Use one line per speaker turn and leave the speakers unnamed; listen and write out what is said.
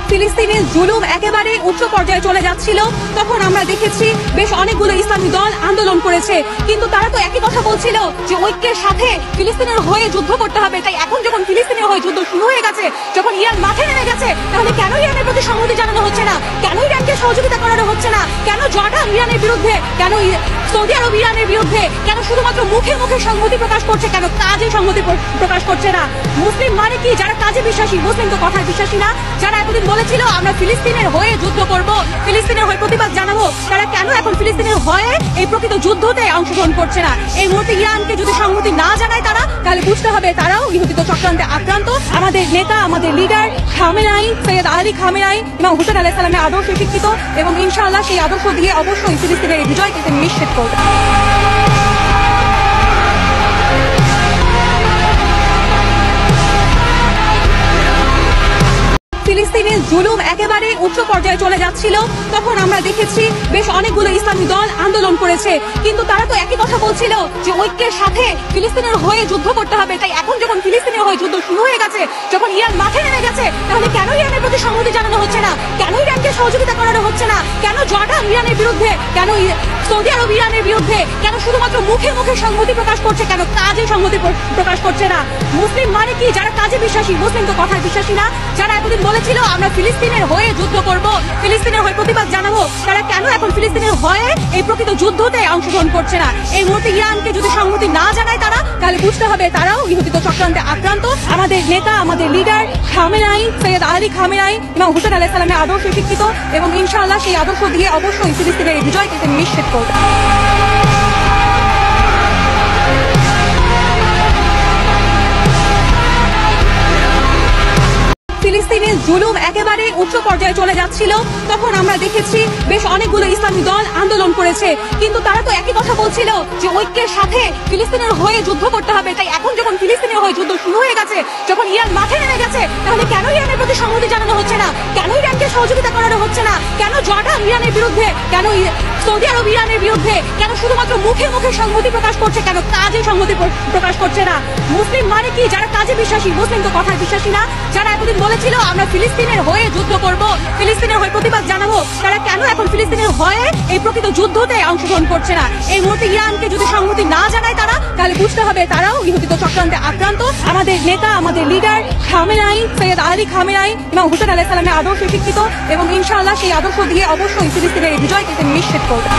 ফিলিস্তিনে জুলুম একেবারে উচ্চ পর্যায়ে চলে যাচ্ছিল তখন আমরা দেখেছি বেশ অনেকগুলো ইসলামী দল আন্দোলন করেছে, কিন্তু তারা তো একই কথা বলছিল যে ঐক্যের সাথে ফিলিস্তিনের হয়ে যুদ্ধ করতে হবে। তাই এখন যখন ফিলিস্তিনের হয়ে যুদ্ধ শুরু হয়ে গেছে, যখন ইরান মাঠে নেমে গেছে, তাহলে কেন ইরানের প্রতি সংহতি জানানো হচ্ছে না? কেন ইরানকে সহযোগিতা করানো হচ্ছে না? কেন জর্ডান ইরানের বিরুদ্ধে, কেন সৌদি আরব ইরানের বিরুদ্ধে, কেন শুধুমাত্র মুখে মুখে সংহতি প্রকাশ করছে, কেন কাজে সংহতি প্রকাশ করছে না? মুসলিম মানে কি? যারা কাজে বিশ্বাসী, মুসলিম তো কথায় বিশ্বাসী না। যারা এতদিন বলেছিল আমরা ফিলিস্তিনের হয়ে যুদ্ধ করব, ফিলিস্তিনের হয়ে প্রতিবাদ জানাবো, তারা কেন এখন ফিলিস্তিনের হয়ে এই প্রকৃত যুদ্ধতে অংশগ্রহণ করছে না? এই মুহূর্তে ইরানকে যদি সংহতি না জানায় তারা, তাহলে বুঝতে হবে তারাও ইহুদিত চক্রান্তে আক্রান্ত। আমাদের নেতা, আমাদের লিডার খামেনাই, সৈয়দ আলী খামেনাই এবং হুসেন আলাইহিস সালামের আদর্শে শিক্ষিত, এবং ইনশাআল্লাহ সেই আদর্শ দিয়ে অবশ্যই ফিলিস্তিনের বিজয়কে তিনি নিশ্চিত করবেন। ফিলিস্তিনে জুলুম একেবারে উচ্চ পর্যায়ে চলে যাচ্ছিল তখন আমরা দেখেছি বেশ অনেকগুলো ইসলামী দল আন্দোলন করেছে, কিন্তু তারা তো একই কথা বলছিল যে ঐক্যের সাথে ফিলিস্তিনের হয়ে যুদ্ধ করতে হবে। তাই এখন যখন ফিলিস্তিনের হয়ে যুদ্ধ শুরু হয়ে গেছে, যখন ইরান মাঠে নেমে গেছে, তাহলে কেন ইরানের প্রতি সংহতি জানানো হচ্ছে না? কেন ইরানকে সহযোগিতা করানো হচ্ছে না? কেন জর্ডান ইরানের বিরুদ্ধে, কেন সৌদি আরব ইরানের বিরুদ্ধে, কেন শুধুমাত্র মুখে মুখে সংহতি প্রকাশ করছে, কেন কাজে সংহতি প্রকাশ করছে না? মুসলিম মানে কি? যারা কাজে বিশ্বাসী, মুসলিম তো কথায় বিশ্বাসী না। যারা এতদিন বলেছিল আমরা ফিলিস্তিনের হয়ে যুদ্ধ করব, ফিলিস্তিনের হয়ে প্রতিবাদ জানাবো, তারা কেন এখন ফিলিস্তিনের হয়ে এই প্রকৃত যুদ্ধতে অংশগ্রহণ করছে না? এই মুহূর্তে ইরানকে যদি সংহতি না জানায় তারা, তাহলে বুঝতে হবে তারাও ইহুদিত চক্রান্তে আক্রান্ত। আমাদের নেতা, আমাদের লিডার খামেনাই, সৈয়দ আলী খামেনাই এবং হুসেন আলাইহিস সালামের আদর্শে শিক্ষিত, এবং ইনশাআল্লাহ সেই আদর্শ দিয়ে অবশ্যই ফিলিস্তিনের বিজয়কে তিনি নিশ্চিত করবেন। ফিলিস্তিনে জুলুম একেবারে উচ্চ পর্যায়ে চলে যাচ্ছিল তখন আমরা দেখেছি বেশ অনেকগুলো ইসলামী দল আন্দোলন করেছে, কিন্তু তারা তো একই কথা বলছিল যে ঐক্যের সাথে ফিলিস্তিনের হয়ে যুদ্ধ করতে হবে। তাই এখন যখন ফিলিস্তিনের হয়ে যুদ্ধ শুরু হয়ে গেছে, যখন ইরান মাঠে নেমে গেছে, তাহলে কেন ইরানের প্রতি সংহতি জানানো হচ্ছে না? কেন ইরানকে সহযোগিতা করানো হচ্ছে না? কেন জর্ডান ইরানের বিরুদ্ধে, কেন সৌদি আরব ইরানের বিরুদ্ধে, কেন শুধুমাত্র মুখে মুখে সংহতি প্রকাশ করছে, কেন কাজে সংহতি প্রকাশ করছে না? মুসলিম মানে কি? যারা কাজে বিশ্বাসী, মুসলিম তো কথায় বিশ্বাসী না। যারা এতদিন বলেছিল আমরা ফিলিস্তিনের হয়ে যুদ্ধ করব, ফিলিস্তিনের হয়ে প্রতিবাদ জানাবো, তারা কেন এখন ফিলিস্তিনের হয়ে এই প্রকৃত যুদ্ধতে অংশগ্রহণ করছে না? এই মুহূর্তে ইরানকে যদি সংহতি না জানায় তারা, তাহলে বুঝতে হবে তারাও ইহুদিত চক্রান্তে আক্রান্ত। আমাদের নেতা, আমাদের লিডার খামেনাই, সৈয়দ আলী খামেনাই এবং হুসেন আলাইহিস সালামের আদর্শে শিক্ষিত, এবং ইনশাআল্লাহ সেই আদর্শ দিয়ে অবশ্যই ফিলিস্তিনের বিজয়কে তিনি নিশ্চিত করবেন।